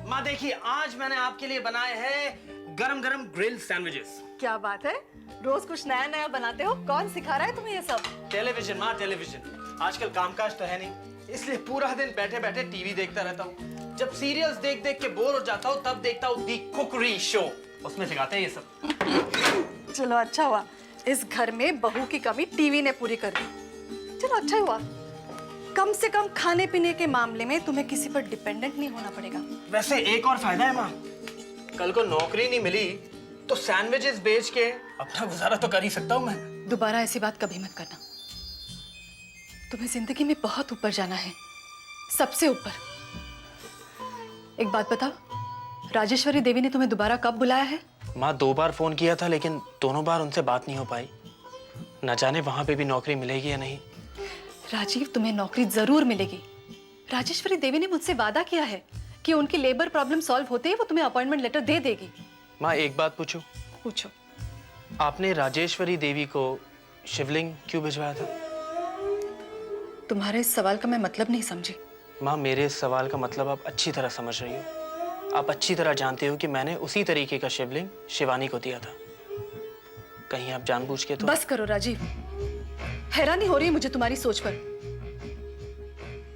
माँ देखिए, आज मैंने आपके लिए बनाए हैं गरम गरम ग्रिल्ड सैंडविचेस। क्या बात है, रोज कुछ नया नया बनाते हो। कौन सिखा रहा है तुम्हें ये सब? टेलीविजन माँ, टेलीविजन। आजकल कामकाज तो है नहीं, इसलिए पूरा दिन बैठे बैठे टीवी देखता रहता हूँ। जब सीरियल्स देख देख के बोर हो जाता हूँ तब देखता हूँ दी कुकरी शो, उसमें सिखाते हैं ये सब। चलो अच्छा हुआ, इस घर में बहू की कमी टीवी ने पूरी कर दी। चलो अच्छा हुआ, कम से कम खाने पीने के मामले में तुम्हें किसी पर डिपेंडेंट नहीं होना पड़ेगा। वैसे एक और फायदा है माँ, कल को नौकरी नहीं मिली तो सैंडविचेस बेच के अपना गुजारा तो कर ही सकता हूँ मैं। दोबारा ऐसी बात कभी मत करना। तुम्हें जिंदगी में बहुत ऊपर जाना है, सबसे ऊपर। एक बात बताओ, राजेश्वरी देवी ने तुम्हें दोबारा कब बुलाया है? माँ 2 बार फोन किया था, लेकिन दोनों बार उनसे बात नहीं हो पाई। न जाने वहां पे भी नौकरी मिलेगी या नहीं। राजीव, तुम्हें नौकरी जरूर मिलेगी। राजेश्वरी देवी ने मुझसे वादा किया है कि उनकी लेबर प्रॉब्लम सॉल्व होते ही वो तुम्हें अपॉइंटमेंट लेटर दे देगी। माँ एक बात पूछूं? पूछो। आपने राजेश्वरी देवी को शिवलिंग क्यों भिजवाया था? तुम्हारे इस सवाल का मैं मतलब नहीं समझी। माँ मेरे इस सवाल का मतलब आप अच्छी तरह समझ रही हो। आप अच्छी तरह जानते हो कि मैंने उसी तरीके का शिवलिंग शिवानी को दिया था। कहीं आप जानबूझ के तो... बस करो राजीव, हैरानी हो रही है मुझे तुम्हारी सोच पर।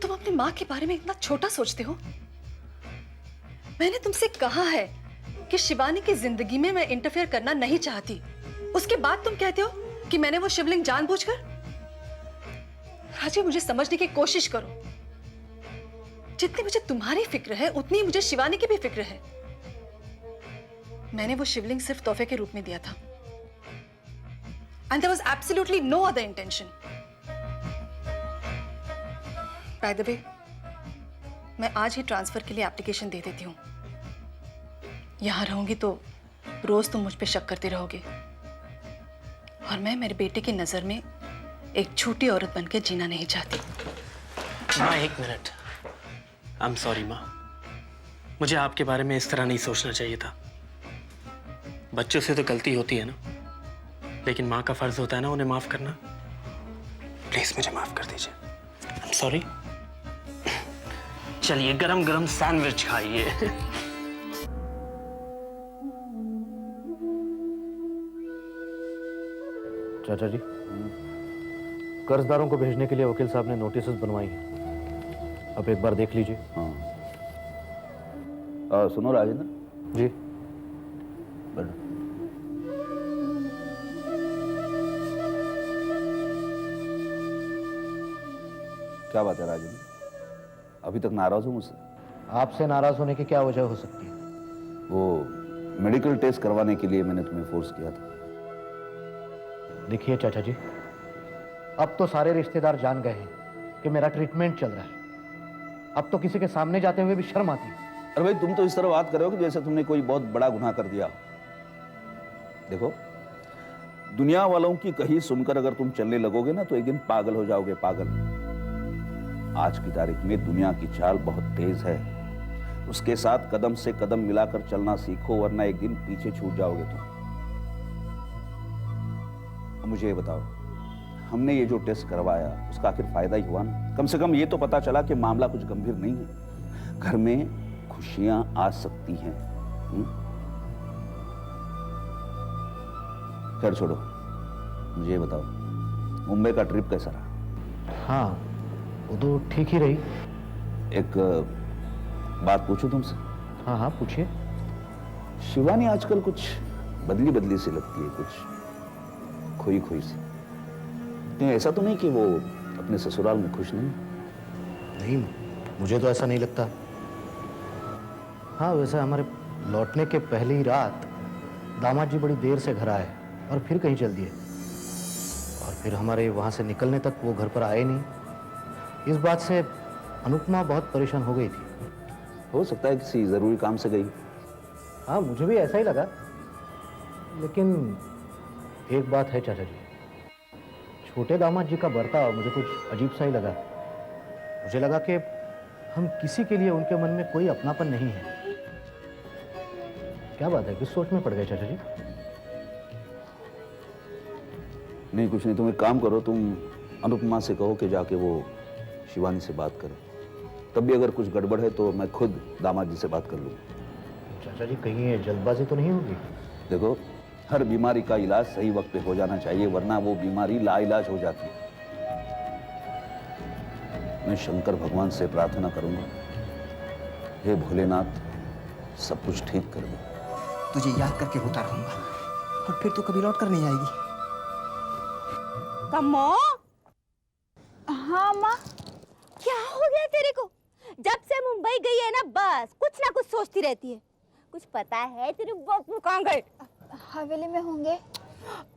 तुम अपनी माँ के बारे में इतना छोटा सोचते हो। मैंने तुमसे कहा है कि शिवानी की जिंदगी में मैं इंटरफेयर करना नहीं चाहती। उसके बाद तुम कहते हो कि मैंने वो शिवलिंग जानबूझकर। राजीव, मुझे समझने की कोशिश करो। जितनी मुझे तुम्हारी फिक्र है उतनी मुझे शिवानी की भी फिक्र है। मैंने वो शिवलिंग सिर्फ तोहफे के रूप में दिया था। And there was absolutely no other intention. By the way, मैं आज ही ट्रांसफर के लिए एप्लीकेशन दे देती हूँ। यहाँ रहूंगी तो रोज तुम मुझ पे शक करते रहोगे, और मैं मेरे बेटे की नजर में एक छोटी औरत बनकर जीना नहीं चाहती। माँ 1 मिनट। आई एम सॉरी माँ, मुझे आपके बारे में इस तरह नहीं सोचना चाहिए था। बच्चों से तो गलती होती है ना, लेकिन माँ का फर्ज होता है ना उन्हें माफ करना। प्लीज मुझे माफ कर दीजिए। I am sorry. चलिए गरम गरम सैंडविच खाइए। चाचा जी, कर्जदारों को भेजने के लिए वकील साहब ने नोटिस बनवाई हैं। अब एक बार देख लीजिए। हाँ। सुनो राजेंद्र जी। बैठो। क्या बात है राजेंद्र, अभी तक नाराज हो मुझसे? आपसे नाराज होने की क्या वजह हो सकती है? वो मेडिकल टेस्ट करवाने के लिए मैंने तुम्हें फोर्स किया था। देखिए चाचा जी, अब तो सारे रिश्तेदार जान गए हैं कि मेरा ट्रीटमेंट चल रहा है। अब तो किसी के सामने जाते हुए भी शर्म आती है। अरे भाई, तुम तो इस तरह बात कर रहे हो कि जैसे तुमने कोई बहुत बड़ा गुनाह कर दिया। देखो, दुनिया वालों की कही सुनकर अगर तुम चलने लगोगे ना तो एक दिन पागल हो जाओगे, पागल। आज की तारीख में दुनिया की चाल बहुत तेज है, उसके साथ कदम से कदम मिलाकर चलना सीखो, वरना एक दिन पीछे छूट जाओगे तुम। मुझे ये बताओ, हमने ये जो टेस्ट करवाया उसका आखिर फायदा ही हुआ ना? कम से कम ये तो पता चला कि मामला कुछ गंभीर नहीं है, घर में खुशियां आ सकती हैं। खैर छोड़ो, मुझे ये बताओ, मुंबई का ट्रिप कैसा रहा? हाँ, वो तो ठीक ही रही। एक बात पूछूं तुमसे? हाँ हाँ, पूछिए। शिवानी आजकल कुछ बदली बदली सी लगती है, कुछ खोई खोई सी। ऐसा तो नहीं कि वो अपने ससुराल में खुश नहीं? नहीं, मुझे तो ऐसा नहीं लगता। हाँ, वैसे हमारे लौटने के पहली ही रात दामाद जी बड़ी देर से घर आए और फिर कहीं चल दिए, और फिर हमारे वहाँ से निकलने तक वो घर पर आए नहीं। इस बात से अनुपमा बहुत परेशान हो गई थी। हो सकता है किसी जरूरी काम से गई। हाँ, मुझे भी ऐसा ही लगा। लेकिन एक बात है चाचा जी, छोटे दामाद जी का बर्ताव मुझे कुछ अजीब सा ही लगा। मुझे लगा कि हम किसी के लिए उनके मन में कोई अपनापन नहीं है। क्या बात है, किस सोच में पड़ गए चाचा जी? नहीं, कुछ नहीं। तुम एक काम करो, तुम अनुपमा से कहो कि जाके वो शिवानी से बात करे। तब भी अगर कुछ गड़बड़ है तो मैं खुद दामाद जी से बात कर लूँगा। चाचा जी कहीं ये जल्दबाजी तो नहीं होगी? देखो, हर बीमारी का इलाज सही वक्त पे हो जाना चाहिए, वरना वो बीमारी लाइलाज हो जाती है। मैं शंकर भगवान से प्रार्थना करूंगा, हे भोलेनाथ सब कुछ ठीक कर दे। तुझे याद करके रोता रहूंगा और फिर तो कभी लौट कर नहीं आएगी। कम्मो। हाँ माँ, क्या हो गया तेरे को? जब से मुंबई गई है ना, बस कुछ ना कुछ सोचती रहती है। कुछ पता है तेरे बापू कहाँ गए? हवेली में होंगे।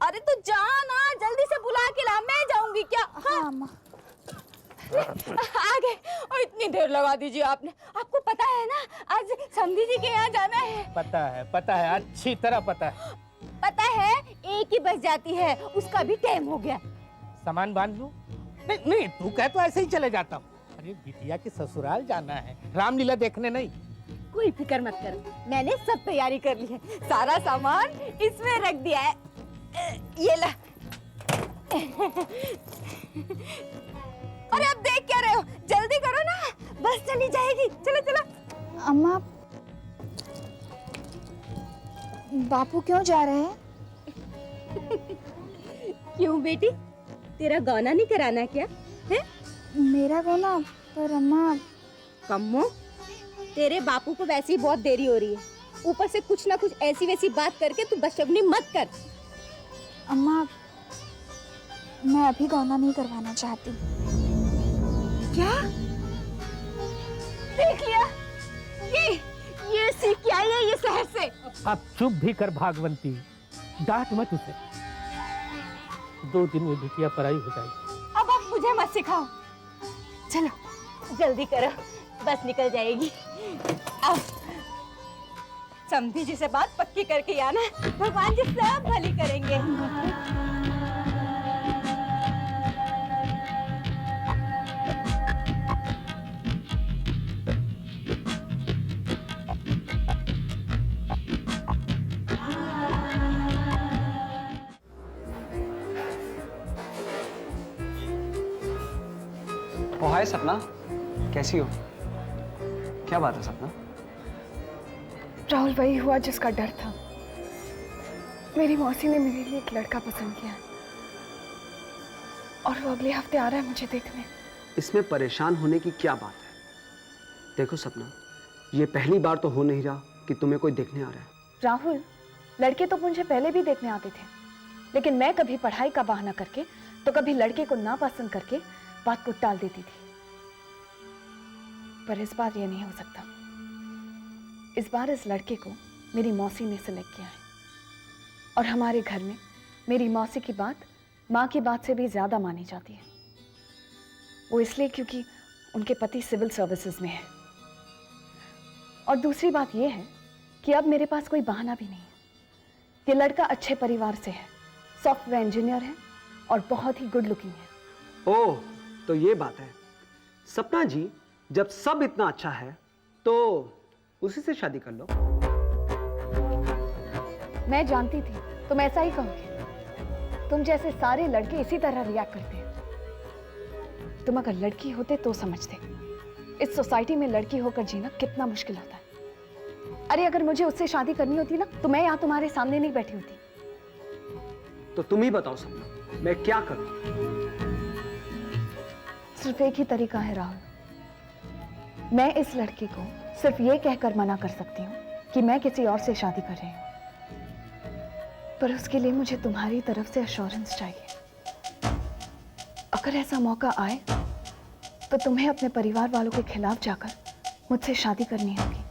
अरे तू जा ना, जल्दी से बुला के ला, मैं जाऊंगी क्या? हाँ माँ। आ गए। और इतनी देर लगा दीजिए आपने। आपको पता है ना, आज समधी जी के यहाँ जाना है। पता है, अच्छी तरह पता है। पता है, 1 ही बज जाती है, उसका भी टाइम हो गया। सामान बांध लूं? नहीं, तू कह तो ऐसे ही चले जाता हूँ। अरे बिटिया के ससुराल जाना है, रामलीला देखने नहीं। कोई फिक्र मत कर, मैंने सब तैयारी कर ली है। सारा सामान इसमें रख दिया है। ये ला। अरे अब देख क्या रहे हो? जल्दी करो ना, बस चली जाएगी। चलो चलो। अम्मा, बापू क्यों जा रहे हैं? क्यों बेटी, तेरा गौना नहीं कराना क्या है? मेरा गौना? पर अम्मा। कम्मो, तेरे बापू को वैसे ही बहुत देरी हो रही है, ऊपर से कुछ ना कुछ ऐसी वैसी बात करके तू बशगुनी मत कर। अम्मा, मैं अभी गौना नहीं करवाना चाहती। क्या? देख लिया, ये सीख के आई है ये शहर से। अब चुप भी कर भागवंती, डांट मत उसे। 2 दिन में बिटिया पराई हो जाएगी। अब आप मुझे मत सिखाओ। चलो जल्दी करो, बस निकल जाएगी। अब समधी जी से बात पक्की करके आना, भगवान जी सब भली करेंगे। ओ हाय सपना, कैसी हो? क्या बात है सपना? राहुल वही हुआ जिसका डर था। मेरी मौसी ने मेरे लिए एक लड़का पसंद किया और वो अगले हफ्ते आ रहा है मुझे देखने। इसमें परेशान होने की क्या बात है? देखो सपना, ये पहली बार तो हो नहीं रहा कि तुम्हें कोई देखने आ रहा है। राहुल, लड़के तो मुझे पहले भी देखने आते थे, लेकिन मैं कभी पढ़ाई का बहाना करके तो कभी लड़के को नापसंद करके बात को टाल देती थी। पर इस बार ये नहीं हो सकता। इस बार इस लड़के को मेरी मौसी ने सेलेक्ट किया है और हमारे घर में मेरी मौसी की बात माँ की बात से भी ज्यादा मानी जाती है। वो इसलिए क्योंकि उनके पति सिविल सर्विसेज में है और दूसरी बात यह है कि अब मेरे पास कोई बहाना भी नहीं है। ये लड़का अच्छे परिवार से है, सॉफ्टवेयर इंजीनियर है और बहुत ही गुड लुकिंग है। ओह, तो ये बात है। सपना जी, जब सब इतना अच्छा है तो उसी से शादी कर लो। मैं जानती थी तुम ऐसा ही कहोगे। तुम जैसे सारे लड़के इसी तरह रिएक्ट करते हैं। तुम अगर लड़की होते तो समझते इस सोसाइटी में लड़की होकर जीना कितना मुश्किल होता है। अरे अगर मुझे उससे शादी करनी होती ना तो मैं यहाँ तुम्हारे सामने नहीं बैठी होती। तो तुम ही बताओ सपना, मैं क्या करूं? सिर्फ एक ही तरीका है राहुल। मैं इस लड़के को सिर्फ ये कहकर मना कर सकती हूँ कि मैं किसी और से शादी कर रही हूँ, पर उसके लिए मुझे तुम्हारी तरफ से एश्योरेंस चाहिए। अगर ऐसा मौका आए तो तुम्हें अपने परिवार वालों के खिलाफ जाकर मुझसे शादी करनी होगी।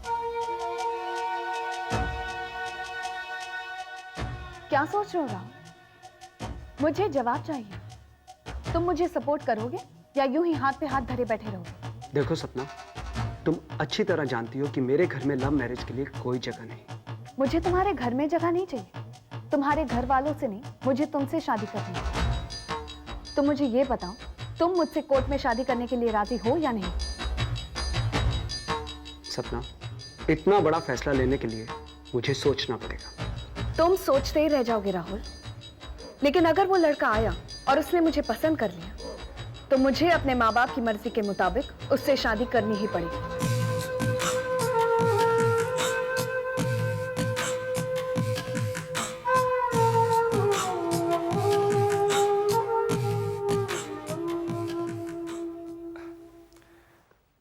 क्या सोच रहे हो राहुल? मुझे जवाब चाहिए। तुम मुझे सपोर्ट करोगे या यूं ही हाथ पे हाथ धरे बैठे रहोगे? देखो सपना, तुम अच्छी तरह जानती हो कि मेरे घर में लव मैरिज के लिए कोई जगह नहीं। मुझे तुम्हारे घर में जगह नहीं चाहिए। तुम्हारे घर वालों से नहीं, मुझे तुमसे शादी करनी है। तुम मुझे ये बताओ, तुम मुझसे कोर्ट में शादी करने के लिए राजी हो या नहीं? सपना, इतना बड़ा फैसला लेने के लिए मुझे सोचना पड़ेगा। तुम सोचते ही रह जाओगे राहुल। लेकिन अगर वो लड़का आया और उसने मुझे पसंद कर लिया तो मुझे अपने माँ बाप की मर्जी के मुताबिक उससे शादी करनी ही पड़ेगी।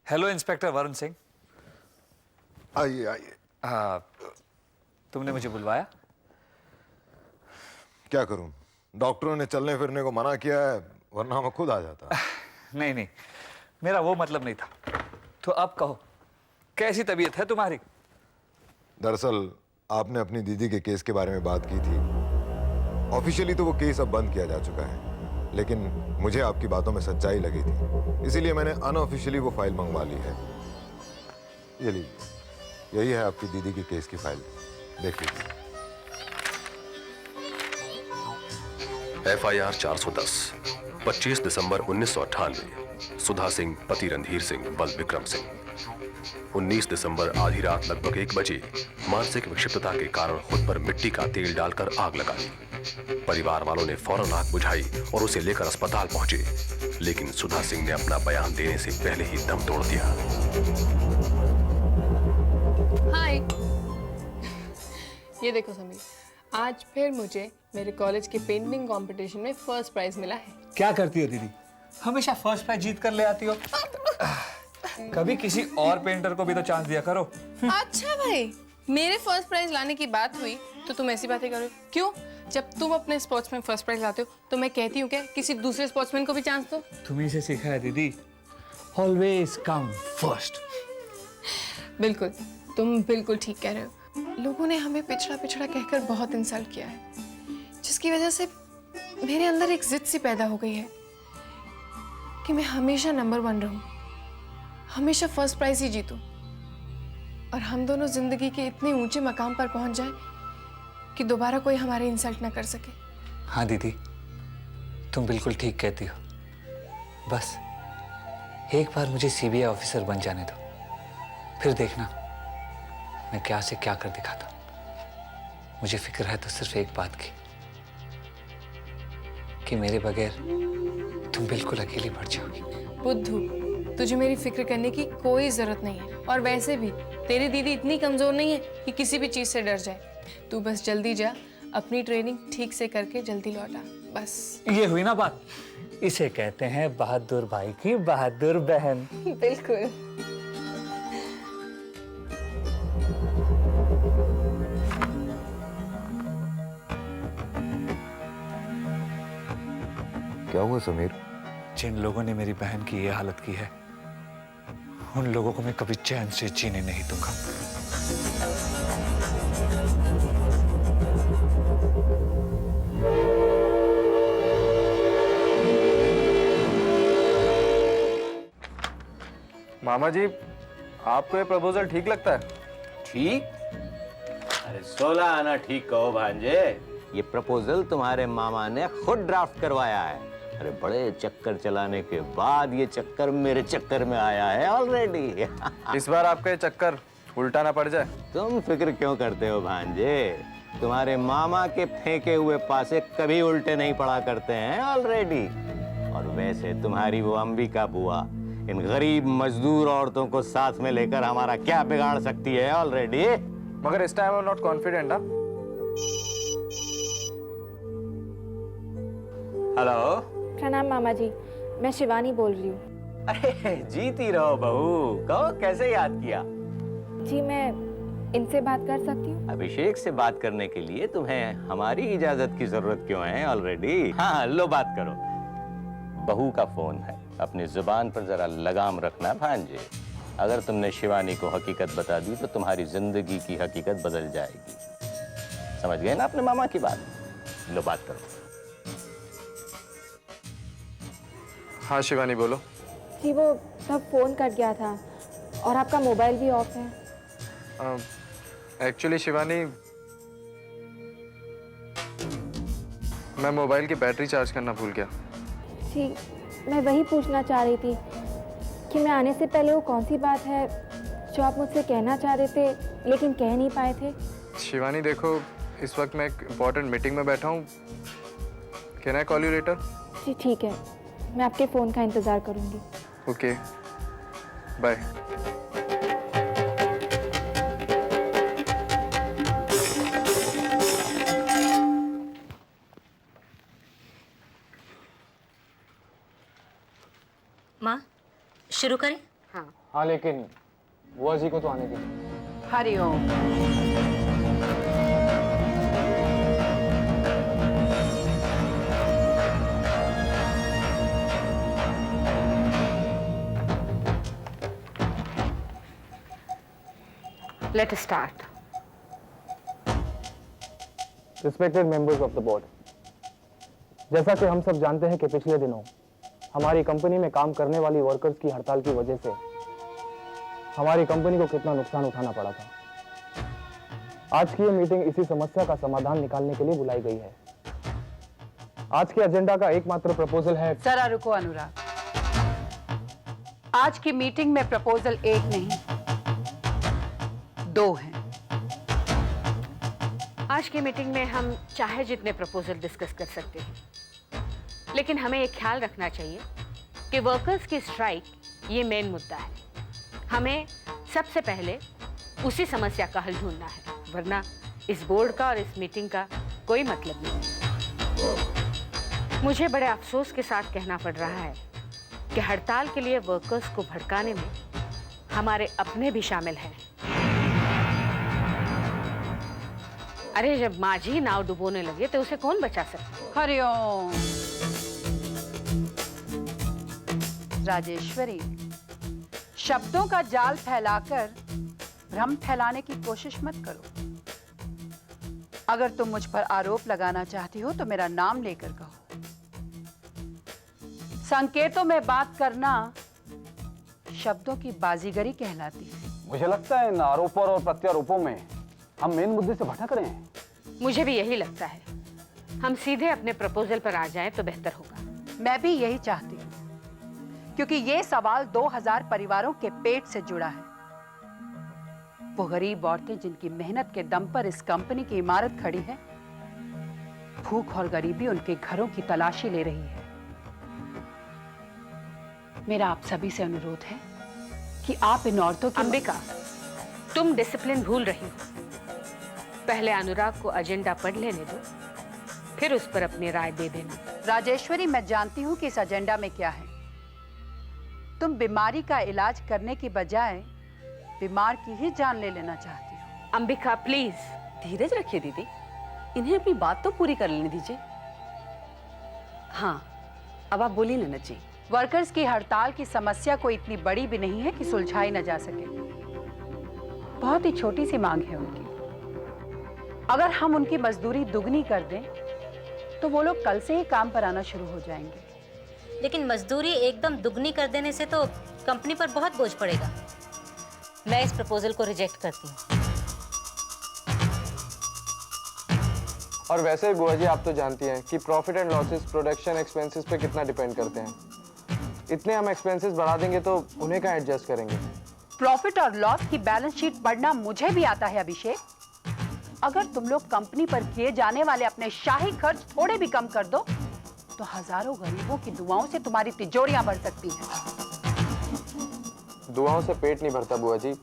Hello inspector Varun Singh. आइए आइए। हाँ, तुमने मुझे बुलवाया? क्या करूं, डॉक्टरों ने चलने फिरने को मना किया है, वरना मैं खुद आ जाता। नहीं नहीं, मेरा वो मतलब नहीं था। तो अब कहो, कैसी तबीयत है तुम्हारी? दरअसल आपने अपनी दीदी के केस के बारे में बात की थी। ऑफिशियली तो वो केस अब बंद किया जा चुका है, लेकिन मुझे आपकी बातों में सच्चाई लगी थी, इसीलिए मैंने अनऑफिशियली वो फाइल मंगवा ली है। ये लीजिए, यही है आपकी दीदी की केस की फाइल, देख लीजिए। FIR 410 25 दिसंबर 1998 सुधा सिंह पति रणधीर सिंह बल विक्रम सिंह। 19 दिसंबर आधी रात लगभग 1 बजे मानसिक विक्षिप्तता के कारण खुद पर मिट्टी का तेल डालकर आग लगा दी। परिवार वालों ने फौरन आग बुझाई और उसे लेकर अस्पताल पहुंचे, लेकिन सुधा सिंह ने अपना बयान देने से पहले ही दम तोड़ दिया। हाय, ये देखो समीर, आज फिर मुझे मेरे कॉलेज के पेंटिंग कंपटीशन में फर्स्ट प्राइज मिला है। क्या करती हो दीदी, हमेशा फर्स्ट प्राइज जीत कर ले आती हो। कभी किसी और पेंटर को भी तो चांस दिया करो। अच्छा भाई, मेरे फर्स्ट प्राइज लाने की बात हुई तो तुम ऐसी बातें करो क्यों? जब तुम अपने स्पोर्ट्स में फर्स्ट प्राइज लाते हो तो मैं कहती हूँ क्या किसी दूसरे स्पोर्ट्समैन को भी चांस दो। तुम्ही से सीखा है दीदी, ऑलवेज कम फर्स्ट। बिल्कुल, तुम बिल्कुल ठीक कह रहे हो। लोगों ने हमें पिछड़ा पिछड़ा कहकर बहुत इंसल्ट किया है, जिसकी वजह से मेरे अंदर एक जिद सी पैदा हो गई है कि मैं हमेशा नंबर 1 रहूं, हमेशा फर्स्ट प्राइज ही जीतूं और हम दोनों जिंदगी के इतने ऊंचे मकाम पर पहुंच जाएं कि दोबारा कोई हमारी इंसल्ट ना कर सके। हाँ दीदी, तुम बिल्कुल ठीक कहती हो। बस एक बार मुझे CBI ऑफिसर बन जाने दो, फिर देखना मैं क्या से क्या कर दिखाता हूं। मुझे फिक्र है तो सिर्फ एक बात की कि मेरे बगैर तुम बिल्कुल अकेली पड़ जाओगी। बुद्धू, तुझे मेरी फिक्र करने की कोई जरूरत नहीं है, और वैसे भी तेरी दीदी इतनी कमजोर नहीं है कि किसी भी चीज से डर जाए। तू बस जल्दी जा, अपनी ट्रेनिंग ठीक से करके जल्दी लौटा, बस। ये हुई ना बात, इसे कहते हैं बहादुर भाई की बहादुर बहन। बिल्कुल। क्या हुआ समीर? जिन लोगों ने मेरी बहन की ये हालत की है, उन लोगों को मैं कभी चैन से जीने नहीं दूंगा। मामा जी, आपको ये प्रपोजल ठीक लगता है? ठीक? अरे 16 आना ठीक कहो भांजे। ये प्रपोजल तुम्हारे मामा ने खुद ड्राफ्ट करवाया है। अरे बड़े चक्कर चलाने के बाद ये चक्कर मेरे चक्कर में आया है ऑलरेडी। इस बार आपका ये चक्कर उल्टा ना पड़ जाए। तुम फिक्र क्यों करते हो भांजे? तुम्हारे मामा के फेंके हुए पासे कभी उल्टे नहीं पड़ा करते हैं ऑलरेडी। और वैसे तुम्हारी वो अंबिका बुआ इन गरीब मजदूर औरतों को साथ में लेकर हमारा क्या बिगाड़ सकती है ऑलरेडी। मगर इस time I am not confident. Hello, प्रणाम मामा जी, मैं शिवानी बोल रही हूँ। अरे जीती रहो बहू, कहो कैसे याद किया? जी मैं इनसे बात कर सकती हूँ? अभिषेक से बात करने के लिए तुम्हें हमारी इजाजत की जरूरत क्यों है ऑलरेडी? हाँ लो बात करो। बहू का फोन है, अपनी जुबान पर जरा लगाम रखना भांजे। अगर तुमने शिवानी को हकीकत बता दी तो तुम्हारी जिंदगी की हकीकत बदल जाएगी। समझ गए ना अपने मामा की बात? लो बात करो। हाँ शिवानी बोलो। जी वो तब फोन कट गया था और आपका मोबाइल भी ऑफ है। एक्चुअली शिवानी, मैं मोबाइल की बैटरी चार्ज करना भूल गया। जी मैं वही पूछना चाह रही थी कि मैं आने से पहले वो कौन सी बात है जो आप मुझसे कहना चाह रहे थे लेकिन कह नहीं पाए थे। शिवानी देखो, इस वक्त मैं एक इम्पोर्टेंट मीटिंग में बैठा हूँ। Can I call you later? जी ठीक है, मैं आपके फ़ोन का इंतज़ार करूँगी। Okay, bye. माँ, शुरू करें? हाँ, लेकिन बुआ जी को तो आने दीजिए। Hariom. Let us start. Respected members of the board, जैसा कि हम सब जानते हैं कि पिछले दिनों हमारी कंपनी में काम करने वाली वर्कर्स की हड़ताल की वजह से हमारी कंपनी को कितना नुकसान उठाना पड़ा था। आज की ये मीटिंग इसी समस्या का समाधान निकालने के लिए बुलाई गई है। आज के एजेंडा का एकमात्र प्रपोजल है। जरा रुको अनुराग, आज की मीटिंग में प्रपोजल एक नहीं 2 हैं। आज की मीटिंग में हम चाहे जितने प्रपोजल डिस्कस कर सकते हैं, लेकिन हमें एक ख्याल रखना चाहिए कि वर्कर्स की स्ट्राइक ये मेन मुद्दा है। हमें सबसे पहले उसी समस्या का हल ढूंढना है, वरना इस बोर्ड का और इस मीटिंग का कोई मतलब नहीं। मुझे बड़े अफसोस के साथ कहना पड़ रहा है कि हड़ताल के लिए वर्कर्स को भड़काने में हमारे अपने भी शामिल हैं। अरे जब माझी नाव डुबोने लगे तो उसे कौन बचा सकता? हरिओम। राजेश्वरी, शब्दों का जाल फैलाकर भ्रम फैलाने की कोशिश मत करो। अगर तुम मुझ पर आरोप लगाना चाहती हो तो मेरा नाम लेकर कहो। संकेतों में बात करना शब्दों की बाजीगरी कहलाती है। मुझे लगता है इन आरोपों और प्रत्यारोपों में हम मेन मुद्दे से भटक रहे हैं। मुझे भी यही लगता है। हम सीधे अपने प्रपोजल पर आ जाएं तो बेहतर होगा। मैं भी यही चाहती हूँ, क्योंकि ये सवाल 2000 परिवारों के पेट से जुड़ा है। वो गरीब औरतें जिनकी मेहनत के दम पर इस कंपनी की इमारत खड़ी है, भूख और गरीबी उनके घरों की तलाशी ले रही है। मेरा आप सभी से अनुरोध है कि आप इन औरतों की। अंबिका, तुम डिसिप्लिन भूल रही हो। पहले अनुराग को एजेंडा पढ़ लेने दो, फिर उस पर अपनी राय दे देना। राजेश्वरी, मैं जानती हूँ कि इस एजेंडा में क्या है। तुम बीमारी का इलाज करने की बजाय बीमार की ही जान ले लेना चाहती हो। अंबिका प्लीज धीरज रखिए दीदी, इन्हें अपनी बात तो पूरी कर लेने दीजिए। हाँ, अब आप बोलिए ननद जी। वर्कर्स की हड़ताल की समस्या कोई इतनी बड़ी भी नहीं है कि सुलझाई न जा सके। बहुत ही छोटी सी मांग है उनकी। अगर हम उनकी मजदूरी दुगनी कर दें तो वो लोग कल से ही काम पर आना शुरू हो जाएंगे। लेकिन मजदूरी एकदम दुगनी कर देने से तो कंपनी पर बहुत बोझ पड़ेगा। मैं इस प्रपोजल को रिजेक्ट करती हूँ। और वैसे ही बुआ जी, आप तो जानती हैं कि profit and losses production expenses पे कितना डिपेंड करते हैं। इतने हम एक्सपेंसेस बढ़ा देंगे तो उन्हें कहाँ एडजस्ट करेंगे। प्रॉफिट और लॉस की बैलेंस शीट पढ़ना मुझे भी आता है अभिषेक। अगर तुम लोग कंपनी पर किए जाने वाले अपने शाही खर्च थोड़े भी कम कर दो तो हजारों गरीबों की दुआओं से तुम्हारी तिजोरियां भर सकती हैं। दुआओं से पेट नहीं भरता बुआ जी।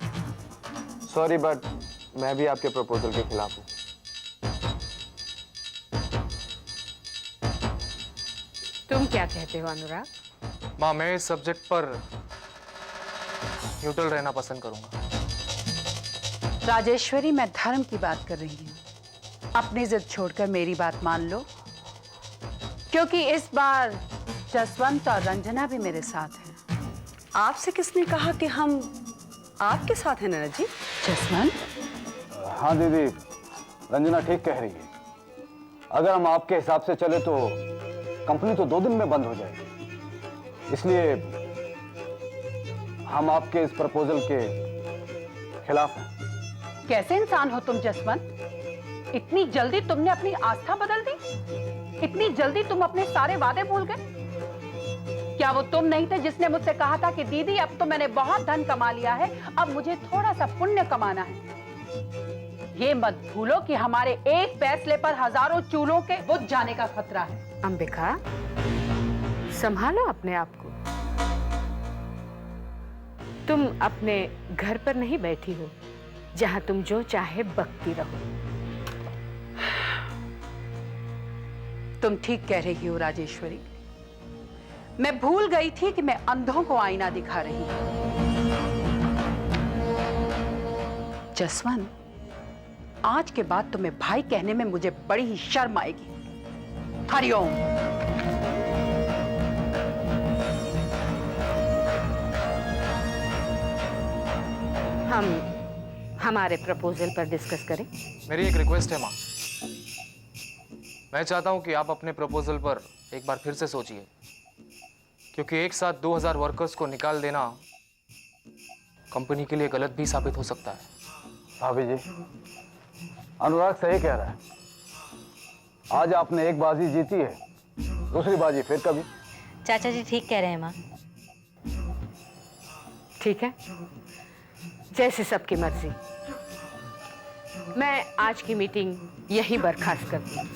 सॉरी, बट मैं भी आपके प्रपोजल के खिलाफ हूँ। तुम क्या कहते हो अनुराग? माँ, मैं इस सब्जेक्ट पर न्यूट्रल रहना पसंद करूंगा। राजेश्वरी, मैं धर्म की बात कर रही हूँ। अपनी जिद छोड़कर मेरी बात मान लो, क्योंकि इस बार जसवंत और रंजना भी मेरे साथ हैं। आपसे किसने कहा कि हम आपके साथ हैं ननद जी? जसवंत? हाँ दीदी, रंजना ठीक कह रही है। अगर हम आपके हिसाब से चले तो कंपनी तो 2 दिन में बंद हो जाएगी। इसलिए हम आपके इस प्रपोजल के खिलाफ हैं। कैसे इंसान हो तुम जसवंत? इतनी जल्दी तुमने अपनी आस्था बदल दी? इतनी जल्दी तुम अपने सारे वादे भूल गए? क्या वो तुम नहीं थे जिसने मुझसे कहा था कि दीदी अब तो मैंने बहुत धन कमा लिया है, अब मुझे थोड़ा सा पुण्य कमाना है? ये मत भूलो कि हमारे एक फैसले पर हजारों चूल्हों के बुझ जाने का खतरा है। अंबिका, संभालो अपने आप को। तुम अपने घर पर नहीं बैठी हो जहां तुम जो चाहे बकती रहो। तुम ठीक कह रही हो राजेश्वरी। मैं भूल गई थी कि मैं अंधों को आईना दिखा रही हूं। जसवंत, आज के बाद तुम्हें भाई कहने में मुझे बड़ी ही शर्म आएगी। हरिओम। हम हमारे प्रपोजल पर डिस्कस करें। मेरी एक रिक्वेस्ट है माँ, मैं चाहता हूं कि आप अपने प्रपोजल पर एक बार फिर से सोचिए, क्योंकि एक साथ 2000 वर्कर्स को निकाल देना कंपनी के लिए गलत भी साबित हो सकता है। भाभी जी, अनुराग सही कह रहा है। आज आपने एक बाजी जीती है, दूसरी बाजी फिर कभी। चाचा जी ठीक कह रहे हैं माँ। ठीक है, जैसे सबकी मर्जी। मैं आज की मीटिंग यहीं बर्खास्त करती हूँ।